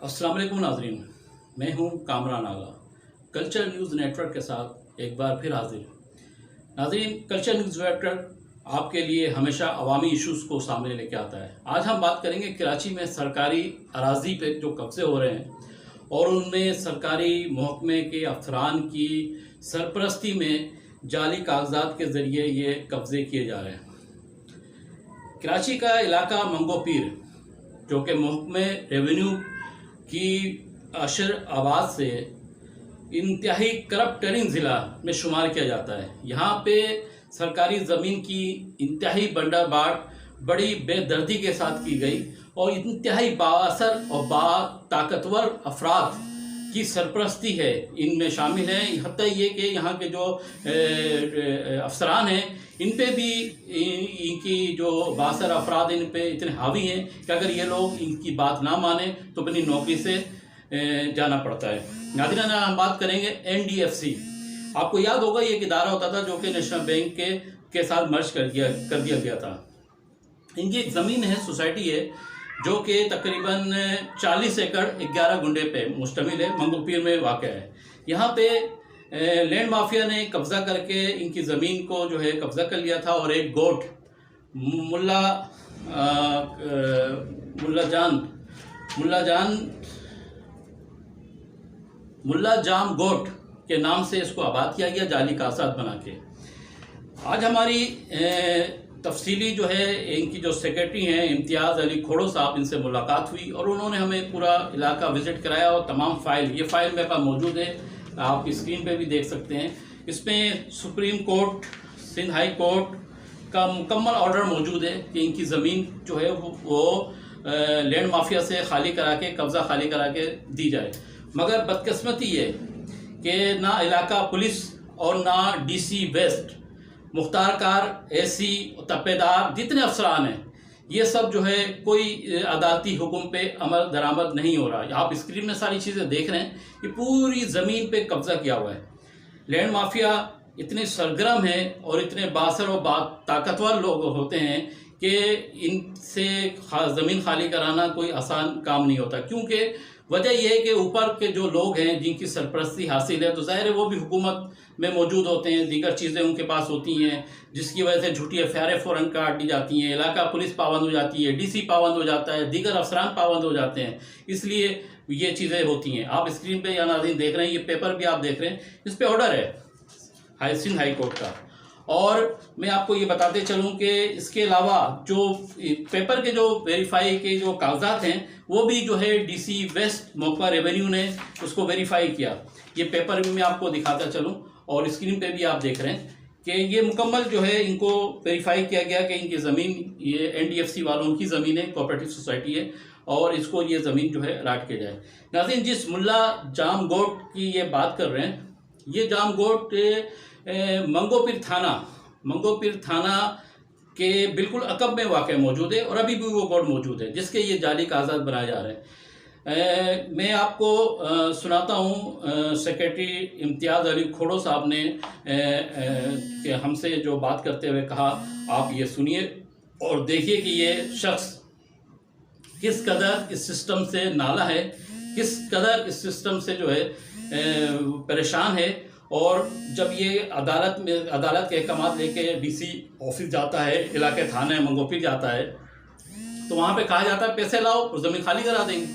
अस्सलाम वालेकुम नाज़रीन, मैं हूं कामरान आगा। कल्चर न्यूज़ नेटवर्क के साथ एक बार फिर हाजिर। नाज़रीन, कल्चर न्यूज़ नेटवर्क आपके लिए हमेशा अवामी इश्यूज़ को सामने लेके आता है। आज हम बात करेंगे कराची में सरकारी अराज़ी पे जो कब्ज़े हो रहे हैं और उनमें सरकारी महकमे के अफसरान की सरपरस्ती में जाली कागजात के ज़रिए ये कब्ज़े किए जा रहे हैं। कराची का इलाका मंगो पीर, जो कि महकमे रेवेन्यू की अशर आवाज़ से इंतहाई करप्ट टरिंग ज़िला में शुमार किया जाता है। यहाँ पे सरकारी ज़मीन की इंतहाई बंडाबाट बड़ी बेदर्दी के साथ की गई और इंतहाई बाअसर और ताकतवर अफराद की सरपरस्ती है इनमें शामिल है। हत्ता ये कि यहाँ के जो अफसरान हैं इन पे भी इनकी जो बासर अफराद इन पे इतने हावी हैं कि अगर ये लोग इनकी बात ना माने तो अपनी नौकरी से जाना पड़ता है। नाज़रीन, हम बात करेंगे NDFC। आपको याद होगा ये एक इदारा होता था जो कि नेशनल बैंक के साथ मर्ज कर दिया गया था। इनकी एक ज़मीन है, सोसाइटी है, जो कि तकरीबन 40 एकड़ 11 गुंडे पे मुश्तमिल है, मंगो पीर में वाक़ है। यहाँ पे लैंड माफिया ने कब्ज़ा करके इनकी ज़मीन को जो है कब्ज़ा कर लिया था और एक गोट मुल्ला जाम गोट के नाम से इसको आबाद किया गया, जाली कागजात बना के। आज हमारी तफसीली जो है इनकी जो सेक्रेटरी हैं इम्तियाज़ अली खोड़ो साहब, इनसे मुलाकात हुई और उन्होंने हमें पूरा इलाका विज़िट कराया और तमाम ये फ़ाइल मेरे पास मौजूद है, आप स्क्रीन पे भी देख सकते हैं। इसमें supreme court, Sindh high court का मुकम्मल ऑर्डर मौजूद है कि इनकी ज़मीन जो है वो लैंड माफिया से खाली करा के, कब्ज़ा खाली करा के दी जाए। मगर बदकिस्मती ये कि ना इलाका पुलिस और ना DC वेस्ट, मुख्तार कार, AC, तप्पेदार, जितने अफसरान हैं, ये सब जो है कोई अदालती हुक्म पे अमल दरामद नहीं हो रहा। आप स्क्रीन में सारी चीज़ें देख रहे हैं कि पूरी ज़मीन पे कब्ज़ा किया हुआ है। लैंड माफिया इतने सरगर्म हैं और इतने बासर और ताकतवर लोग होते हैं कि इनसे ज़मीन खाली कराना कोई आसान काम नहीं होता, क्योंकि वजह यह है कि ऊपर के जो लोग हैं जिनकी सरपरस्ती हासिल है तो ज़ाहिर है वो भी हुकूमत में मौजूद होते हैं, दीगर चीज़ें उनके पास होती हैं, जिसकी वजह से झूठी एफआईआर फ़ौरन काट दी जाती हैं, इलाका पुलिस पाबंद हो जाती है, DC पाबंद हो जाता है, दीगर अफसरान पाबंद हो जाते हैं, इसलिए ये चीज़ें होती हैं। आप स्क्रीन पे या नाज़रीन देख रहे हैं, ये पेपर भी आप देख रहे हैं, इस पर ऑर्डर है सिंध हाई कोर्ट का। और मैं आपको ये बताते चलूँ कि इसके अलावा जो पेपर के जो वेरीफाई के जो कागजात हैं वो भी जो है DC वेस्ट मौका रेवेन्यू ने उसको वेरीफाई किया। ये पेपर भी मैं आपको दिखाता चलूँ और स्क्रीन पे भी आप देख रहे हैं कि ये मुकम्मल जो है इनको वेरीफाई किया गया कि इनकी ज़मीन ये NDFC वालों की ज़मीन है, कोऑपरेटिव सोसाइटी है और इसको ये ज़मीन जो है राट किया जाए। नाज़रीन, जिस मुल्ला जाम गोट की ये बात कर रहे हैं, ये जाम गोट मंगो पीर थाना के बिल्कुल अकब में वाक़ मौजूद है और अभी भी वो गोट मौजूद है जिसके ये जाली कागजात बनाए जा रहे हैं। मैं आपको सुनाता हूँ, सेक्रेटरी इम्तियाज़ अली खोड़ो साहब ने कि हमसे जो बात करते हुए कहा, आप ये सुनिए और देखिए कि ये शख्स किस कदर इस सिस्टम से नाला है, किस कदर इस सिस्टम से जो है परेशान है। और जब ये अदालत के अहकाम लेके DC ऑफिस जाता है, इलाके थाना मंगो पीर जाता है, तो वहाँ पे कहा जाता है पैसे लाओ और ज़मीन खाली करा देंगे।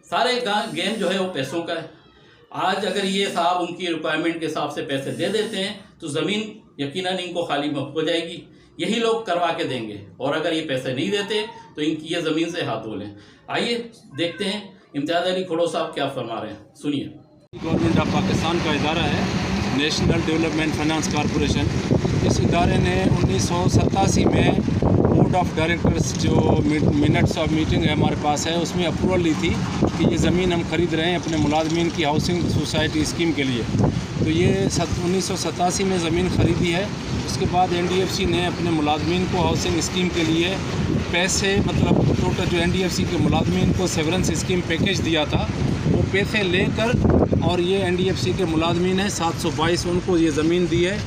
सारे गेम जो है वो पैसों का है। आज अगर ये साहब उनकी रिक्वायरमेंट के हिसाब से पैसे दे देते हैं तो ज़मीन यकीनन इनको खाली हो जाएगी, यही लोग करवा के देंगे। और अगर ये पैसे नहीं देते तो इनकी ये ज़मीन से हाथ धो लें। आइए देखते हैं इम्तियाज़ अली खोड़ो साहब क्या फरमा रहे हैं, सुनिए। गवर्नमेंट ऑफ पाकिस्तान का इदारा है नेशनल डेवलपमेंट फाइनेंस कॉरपोरेशन। इस इदारे ने 1987 में बोर्ड ऑफ डायरेक्टर्स जो मिनट्स ऑफ मीटिंग है हमारे पास है, उसमें अप्रूवल ली थी कि ये ज़मीन हम ख़रीद रहे हैं अपने मुलाजमीन की हाउसिंग सोसाइटी स्कीम के लिए। तो ये 1987 में ज़मीन ख़रीदी है। उसके बाद NDFC ने अपने मुलाजमीन को हाउसिंग स्कीम के लिए पैसे, मतलब टोटल जो NDFC के मुलाजमीन को सेवरेंस स्कीम पैकेज दिया था, वो पैसे लेकर और ये NDFC के मुलाजमीन हैं 722, उनको ये ज़मीन दी है।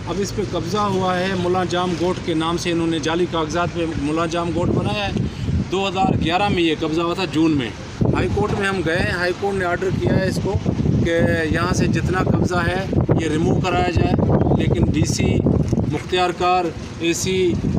अब इस पे कब्ज़ा हुआ है मुल्ला जाम गोट के नाम से, इन्होंने जाली कागजात पे मुल्ला जाम गोट बनाया है। 2011 में ये कब्ज़ा हुआ था, जून में। हाई कोर्ट में हम गए, हाई कोर्ट ने ऑर्डर किया है इसको कि यहाँ से जितना कब्ज़ा है ये रिमूव कराया जाए, लेकिन डीसी, मुख्तियार कार, AC,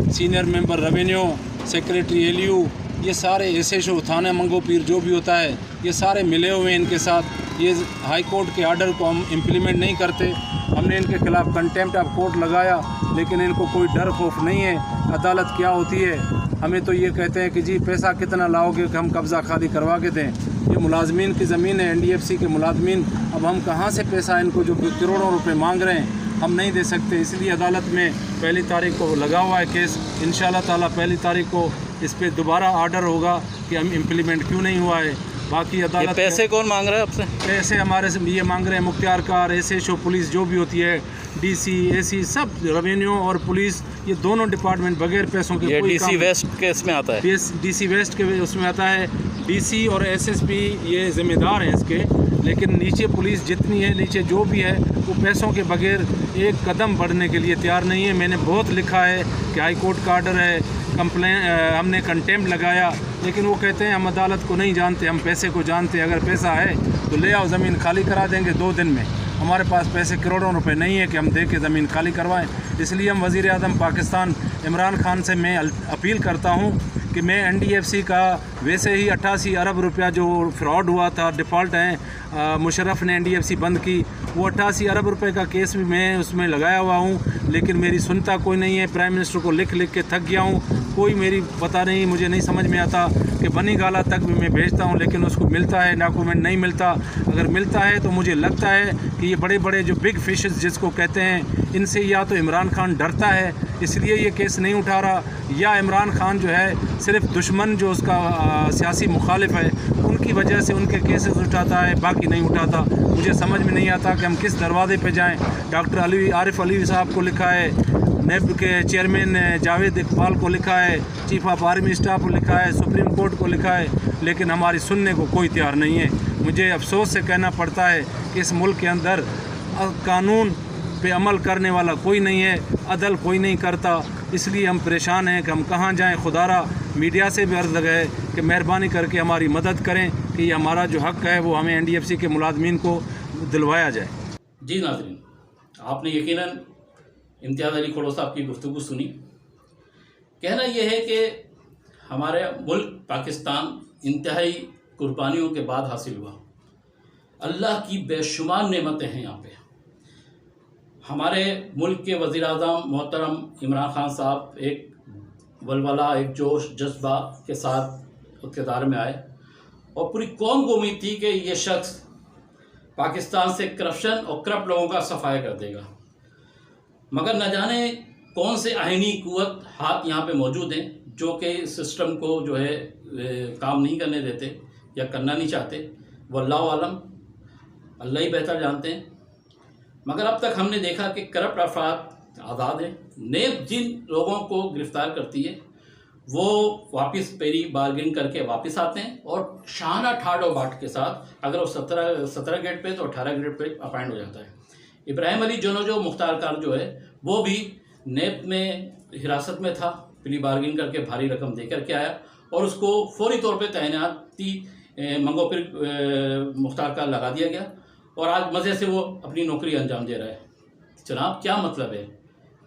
senior member revenue, secretary LU, ये सारे एसएचओ थाना मंगो पीर जो भी होता है, ये सारे मिले हुए हैं इनके साथ। ये हाई कोर्ट के आर्डर को हम इम्प्लीमेंट नहीं करते। हमने इनके खिलाफ़ कंटेम्प्ट ऑफ कोर्ट लगाया, लेकिन इनको कोई डर खौफ नहीं है। अदालत क्या होती है, हमें तो ये कहते हैं कि जी पैसा कितना लाओगे कि हम कब्ज़ा खाली करवा के दें। ये मुलाजमीन की ज़मीन है, एनडीएफसी के मुलाजमीन, अब हम कहाँ से पैसा इनको जो करोड़ों रुपए मांग रहे हैं हम नहीं दे सकते। इसलिए अदालत में 1 तारीख को लगा हुआ है केस। इंशाल्लाह ताला 1 तारीख को इस पर दोबारा आर्डर होगा कि हम इम्प्लीमेंट क्यों नहीं हुआ है। बाकी अदालत पैसे कौन मांग रहा है आपसे? पैसे हमारे से ये मांग रहे हैं मुख्तियार कार, एसएचओ, पुलिस जो भी होती है, डीसी, एसी, सब रेवेन्यू और पुलिस, ये दोनों डिपार्टमेंट बगैर पैसों के ये कोई डीसी वेस्ट केस में आता है। डीसी वेस्ट के उसमें आता है। डीसी और एसएसपी ये ज़िम्मेदार हैं इसके, लेकिन नीचे पुलिस जितनी है, नीचे जो भी है, वो पैसों के बगैर एक कदम बढ़ने के लिए तैयार नहीं है। मैंने बहुत लिखा है कि हाई कोर्ट का आर्डर है, हमने कंटेम्प्ट लगाया, लेकिन वो कहते हैं हम अदालत को नहीं जानते, हम पैसे को जानते हैं। अगर पैसा है तो ले आओ, ज़मीन खाली करा देंगे 2 दिन में। हमारे पास पैसे करोड़ों रुपए नहीं है कि हम दे के ज़मीन खाली करवाएं। इसलिए हम वज़ीर आज़म पाकिस्तान इमरान खान से मैं अपील करता हूं कि मैं एनडीएफसी का वैसे ही 88 अरब रुपया जो फ्रॉड हुआ था, डिफ़ॉल्ट हैं, मुशर्रफ ने एनडीएफसी बंद की, वो 88 अरब रुपए का केस भी मैं उसमें लगाया हुआ हूँ, लेकिन मेरी सुनता कोई नहीं है। प्राइम मिनिस्टर को लिख लिख के थक गया हूँ, कोई मेरी पता नहीं, मुझे नहीं समझ में आता कि बनी गाला तक भी मैं भेजता हूँ, लेकिन उसको मिलता है डॉक्यूमेंट नहीं मिलता। अगर मिलता है तो मुझे लगता है कि ये बड़े बड़े जो बिग फिशेस जिसको कहते हैं, इनसे या तो इमरान खान डरता है इसलिए ये केस नहीं उठा रहा, या इमरान खान जो है सिर्फ दुश्मन जो उसका सियासी मुखालिफ है उनकी वजह से उनके केसेस उठाता है, बाकी नहीं उठाता। मुझे समझ में नहीं आता कि हम किस दरवाजे पे जाएं। डॉक्टर आरिफ अलवी साहब को लिखा है, नेब के चेयरमैन जावेद इकबाल को लिखा है, चीफ ऑफ आर्मी स्टाफ को लिखा है, सुप्रीम कोर्ट को लिखा है, लेकिन हमारी सुनने को कोई तैयार नहीं है। मुझे अफसोस से कहना पड़ता है कि इस मुल्क के अंदर कानून पे अमल करने वाला कोई नहीं है, अदल कोई नहीं करता। इसलिए हम परेशान हैं कि हम कहाँ जाएं। खुदारा मीडिया से भी अर्ज़ लगाए कि मेहरबानी करके हमारी मदद करें कि ये हमारा जो हक़ है वो हमें एनडीएफसी के मुलाजमीन को दिलवाया जाए। जी नाज़रीन, आपने यकीनन इम्तियाज़ अली खोड़ो साहब की गुफ्तगू सुनी। कहना यह है कि हमारे मुल्क पाकिस्तान इंतहाई कुर्बानियों के बाद हासिल हुआ। अल्लाह की बेशुमार नेमतें हैं यहाँ पे। हमारे मुल्क के वज़ीर आज़म मोहतरम इमरान खान साहब एक वलवला, एक जोश जज्बा के साथ इक़्तिदार में आए और पूरी कौम को उम्मीद थी कि ये शख्स पाकिस्तान से करप्शन और करप्ट लोगों का सफाया कर देगा, मगर न जाने कौन से आईनी कुव्वत हाथ यहाँ पे मौजूद हैं जो कि सिस्टम को जो है काम नहीं करने देते या करना नहीं चाहते। वल्लाहु आलम, अल्लाह ही बेहतर जानते हैं। मगर अब तक हमने देखा कि करप्ट अफराद आज़ाद हैं। नेब जिन लोगों को गिरफ़्तार करती है वो वापस पेरी बार्गेन करके वापस आते हैं और शाहाना ठाट और बाट के साथ अगर वो 17 ग्रेड पे तो 18 ग्रेड पे अपॉइंट हो जाता है। इब्राहिम अली जो मुख्तार कार जो है वो भी नेब में हिरासत में था, प्ली बार्गेन करके भारी रकम दे करके आया और उसको फौरी तौर पे तैनाती मंगोपिर मुख्तार कार लगा दिया गया और आज मज़े से वो अपनी नौकरी अंजाम दे रहा है। जनाब, क्या मतलब है?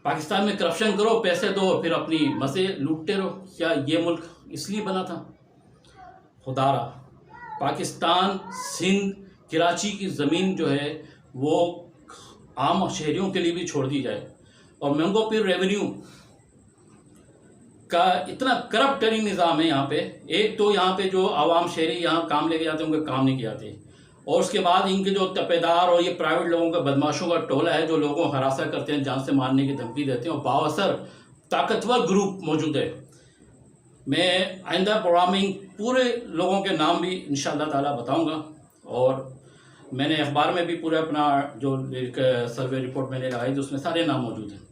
पाकिस्तान में करप्शन करो, पैसे दो और फिर अपनी मज़े लूटते रहो। क्या ये मुल्क इसलिए बना था? खुदारा, पाकिस्तान, सिंध, कराची की ज़मीन जो है वो आम शहरियों के लिए भी छोड़ दी जाए और मंगोपिर रेवेन्यू का इतना करप्ट टरिंग निज़ाम है यहाँ पे। एक तो यहाँ पे जो आवाम शहरी यहाँ काम लेके जाते हैं उनके काम नहीं किए जाते, और उसके बाद इनके जो तपेदार और ये प्राइवेट लोगों का बदमाशों का टोला है जो लोगों को हरासा करते हैं, जान से मारने की धमकी देते हैं और बावसर ताकतवर ग्रुप मौजूद है। मैं आइंदा प्रोग्राम में पूरे लोगों के नाम भी इंशाअल्लाह ताला बताऊंगा और मैंने अखबार में भी पूरा अपना जो सर्वे रिपोर्ट मैंने लगाई थी उसमें सारे नाम मौजूद हैं।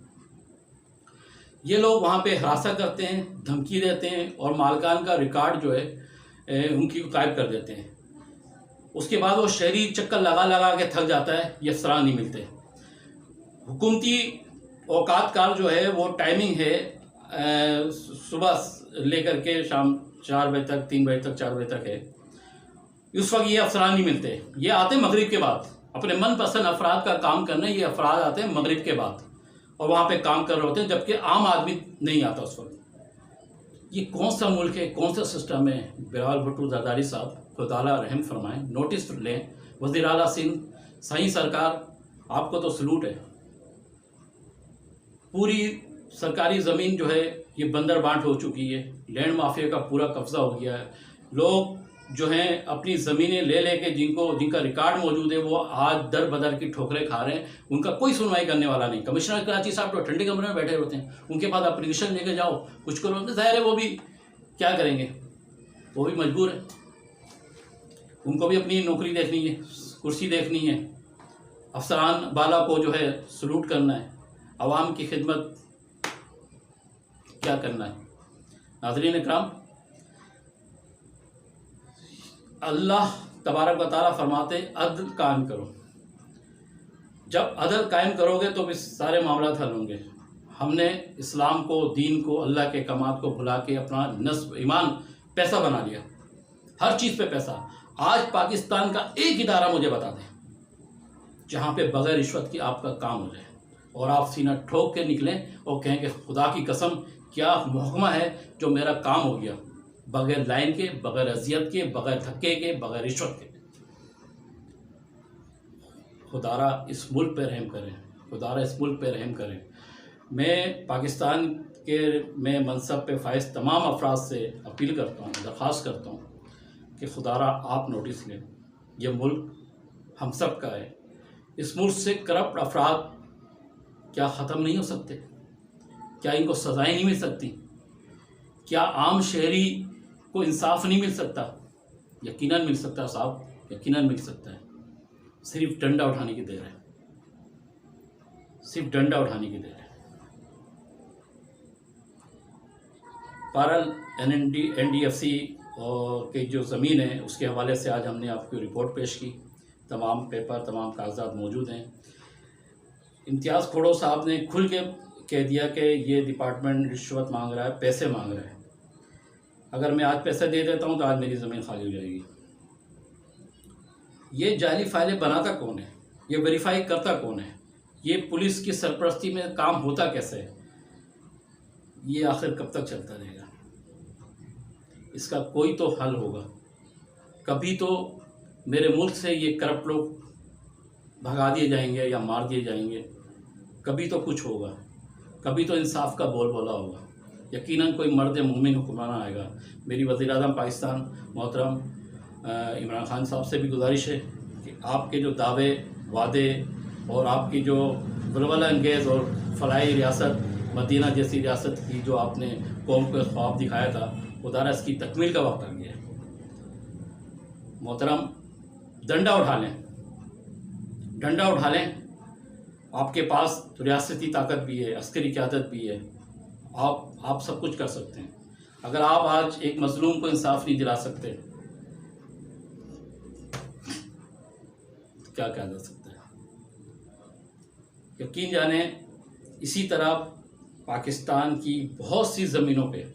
ये लोग वहाँ पे हरासा करते हैं, धमकी देते हैं और मालकान का रिकॉर्ड जो है उनकी गायब कर देते हैं। उसके बाद वो शहरी चक्कर लगा लगा के थक जाता है, ये अफसरान नहीं मिलते। हुकूमती औकात कार जो है वो टाइमिंग है सुबह लेकर के शाम 4 बजे तक, 3 बजे तक, 4 बजे तक है, उस वक्त ये अफसरान नहीं मिलते। ये आते मगरिब के बाद, अपने मनपसंद अफराद का काम करने ये अफराद आते हैं मगरिब के बाद और वहाँ पे काम कर रहे होते हैं, जबकि आम आदमी नहीं आता उस वक्त। ये कौन सा मुल्क है, कौन सा सिस्टम है? बिलावल भुट्टो जरदारी साहब खुदा रहम फरमाएं, नोटिस लें। वज़ीर आला सिंध सही सरकार, आपको तो सलूट है। पूरी सरकारी ज़मीन जो है ये बंदर बांट हो चुकी है, लैंड माफिया का पूरा कब्जा हो गया है। लोग जो हैं अपनी ज़मीनें ले लेके जिनका रिकॉर्ड मौजूद है वो आज दर बदर की ठोकरें खा रहे हैं। उनका कोई सुनवाई करने वाला नहीं। कमिश्नर कराची साहब तो ठंडे कमरे में बैठे होते हैं, उनके पास एप्लीकेशन लेके जाओ कुछ करो, ज़ाहिर है वो भी क्या करेंगे, वो भी मजबूर है। उनको भी अपनी नौकरी देखनी है, कुर्सी देखनी है। अफसरान बाला को जो है सलूट करना है, आवाम की खिदमत क्या करना है। नाज़रीन इकराम, अल्लाह तबारक व तआला फरमाते अदल कायम करो। जब अदल कायम करोगे तो भी सारे मामला हल होंगे। हमने इस्लाम को, दीन को, अल्लाह के कमात को भुला के अपना नस्ब ईमान पैसा बना लिया, हर चीज़ पे पैसा। आज पाकिस्तान का एक इदारा मुझे बता दें जहाँ पे बग़ैर रिश्वत की आपका काम हो जाए और आप सीना ठोक के निकलें और कहें कि खुदा की कसम क्या महकमा है जो मेरा काम हो गया, बग़ैर लाइन के, बग़ैर अजियत के, बग़ैर धक्के के, बग़ैर रिश्वत के। खुदारा इस मुल्क पे रहम करें, खुदारा इस मुल्क पे रहम करें। मैं पाकिस्तान के में मनसब पे फाइज तमाम अफराद से अपील करता हूँ, दरख्वास्त करता हूँ कि खुदारा आप नोटिस लें। यह मुल्क हम सब का है। इस मुल्क से करप्ट अफराद क्या ख़त्म नहीं हो सकते? क्या इनको सज़ाएँ नहीं मिल सकती? क्या आम शहरी को इंसाफ नहीं मिल सकता? यकीनन मिल सकता है साहब, यकीनन मिल सकता है। सिर्फ डंडा उठाने की देर है, सिर्फ डंडा उठाने की देर है। पारल NDFC और के जो ज़मीन है उसके हवाले से आज हमने आपको रिपोर्ट पेश की। तमाम पेपर, तमाम कागजात मौजूद हैं। इम्तियाज़ खोड़ो साहब ने खुल के कह दिया कि ये डिपार्टमेंट रिश्वत मांग रहा है, पैसे मांग रहा है। अगर मैं आज पैसे दे देता हूँ तो आज मेरी ज़मीन खाली हो जाएगी। ये जाली फाइलें बनाता कौन है? ये वेरीफाई करता कौन है? ये पुलिस की सरपरस्ती में काम होता कैसे है? ये आखिर कब तक चलता रहेगा? इसका कोई तो हल होगा। कभी तो मेरे मुल्क से ये करप्ट लोग भगा दिए जाएंगे या मार दिए जाएंगे, कभी तो कुछ होगा, कभी तो इंसाफ का बोलबाला होगा। यकीनन कोई मर्द मोमिन हुक्मरान आएगा। मेरी वज़ीर-ए-आज़म पाकिस्तान मोहतरम इमरान खान साहब से भी गुजारिश है कि आपके जो दावे, वादे और आपकी जो वलवला अंगेज़ और फलाही रियासत, मदीना जैसी रियासत की जो आपने कौम को ख्वाब दिखाया था, खुदारा इसकी तकमील का वक्त आ गया है। मोहतरम, डंडा उठा लें, डंडा उठा लें। आपके पास तो रियासती ताकत भी है, अस्करी क़यादत भी है, आप सब कुछ कर सकते हैं। अगर आप आज एक मजलूम को इंसाफ नहीं दिला सकते तो क्या किया जा सकता है? यकीन जाने इसी तरह पाकिस्तान की बहुत सी ज़मीनों पे,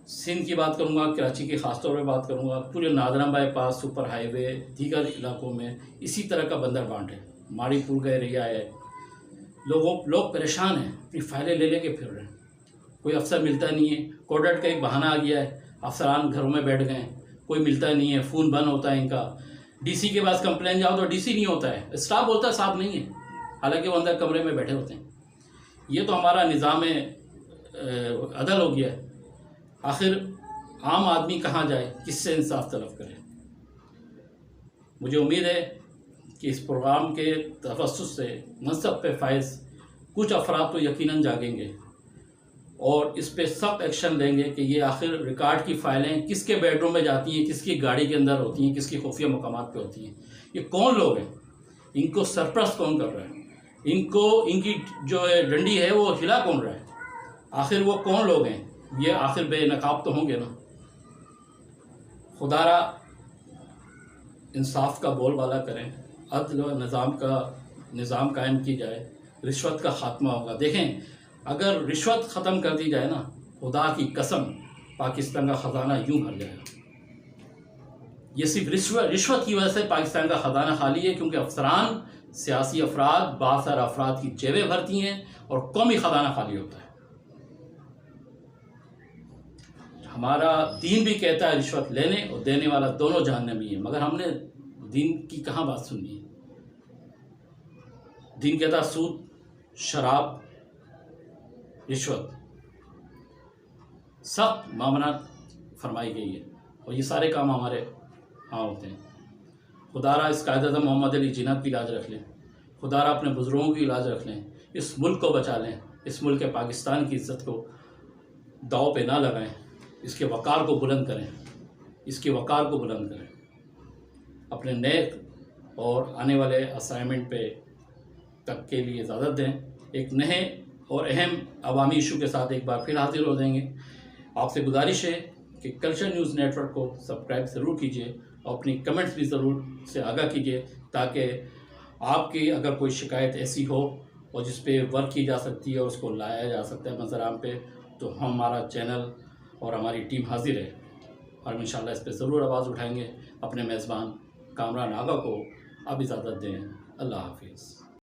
सिंध की बात करूँगा, कराची की ख़ास तौर पे बात करूँगा, पूरे नादरा बाईपास, सुपर हाईवे, दीगर इलाकों में इसी तरह का बंदर बांट है। माड़ीपुर गए रिया है, लोग परेशान हैं, अपनी फाइलें ले लेके फिर रहे हैं, कोई अफसर मिलता नहीं है। कोर्ट का एक बहाना आ गया है, अफसरान घरों में बैठ गए, कोई मिलता नहीं है, फ़ोन बंद होता है इनका। DC के पास कंप्लेन जाओ तो DC नहीं होता है, स्टाफ बोलता है साहब नहीं है, हालांकि वो अंदर कमरे में बैठे होते हैं। ये तो हमारा निज़ाम अदल हो गया है। आखिर आम आदमी कहाँ जाए, किससे इंसाफ तलब करे? मुझे उम्मीद है कि इस प्रोग्राम के तवस्सुस से मनसब पे फाइज कुछ अफराद तो यकीनन जागेंगे और इस पे सब एक्शन लेंगे कि ये आखिर रिकॉर्ड की फ़ाइलें किसके बेडरूम में जाती हैं, किसकी गाड़ी के अंदर होती हैं, किसकी खुफिया मकामात पे होती हैं। ये कौन लोग हैं? इनको सरपरस्त कौन कर रहा है? इनकी जो डंडी है वो हिला कौन रहा है? आखिर वो कौन लोग हैं? ये आखिर बेनकाब तो होंगे ना। खुदारा इंसाफ का बोलबाला करें, अदल व निज़ाम कायम की जाए, रिश्वत का ख़ात्मा होगा। देखें, अगर रिश्वत ख़त्म कर दी जाए ना, खुदा की कसम पाकिस्तान का ख़जाना यूं भर जाएगा। ये सिर्फ रिश्वत की वजह से पाकिस्तान का ख़जाना खाली है, क्योंकि अफसरान, सियासी अफराद, बासार अफराद की जेबें भरती हैं और कौमी ख़जाना खाली होता है। हमारा दीन भी कहता है रिश्वत लेने और देने वाला दोनों जहन्नमी है, मगर हमने दीन की कहाँ बात सुननी है। दीन कहता है सूद, शराब, रिश्वत, सख्त मामलात फरमाई गई है और ये सारे काम हमारे यहाँ होते हैं। खुदारा इस कायद-ए-आज़म मोहम्मद अली जिन्ना की लाज रख लें, खुदारा अपने बुज़ुर्गों की लाज रख लें, इस मुल्क को बचा लें, इस मुल्क के पाकिस्तान की इज़्ज़त को दाव पे ना लगाएं, इसके वक़ार को बुलंद करें, इसके वक़ार को बुलंद करें। अपने नए और आने वाले असाइनमेंट पे तक के लिए इजाज़त दें। एक नए और अहम अवामी इशू के साथ एक बार फिर हाजिर हो जाएंगे। आपसे गुजारिश है कि कल्चर न्यूज़ नेटवर्क को सब्सक्राइब ज़रूर कीजिए और अपनी कमेंट्स भी ज़रूर से आगाह कीजिए, ताकि आपकी अगर कोई शिकायत ऐसी हो और जिस पे वर्क की जा सकती है और उसको लाया जा सकता है मंजराम पे, तो हमारा चैनल और हमारी टीम हाजिर है और हम इंशाल्लाह इस पर ज़रूर आवाज़ उठाएंगे। अपने मेज़बान कामरान आगा को अब इजाज़त दें। अल्लाह हाफिज़।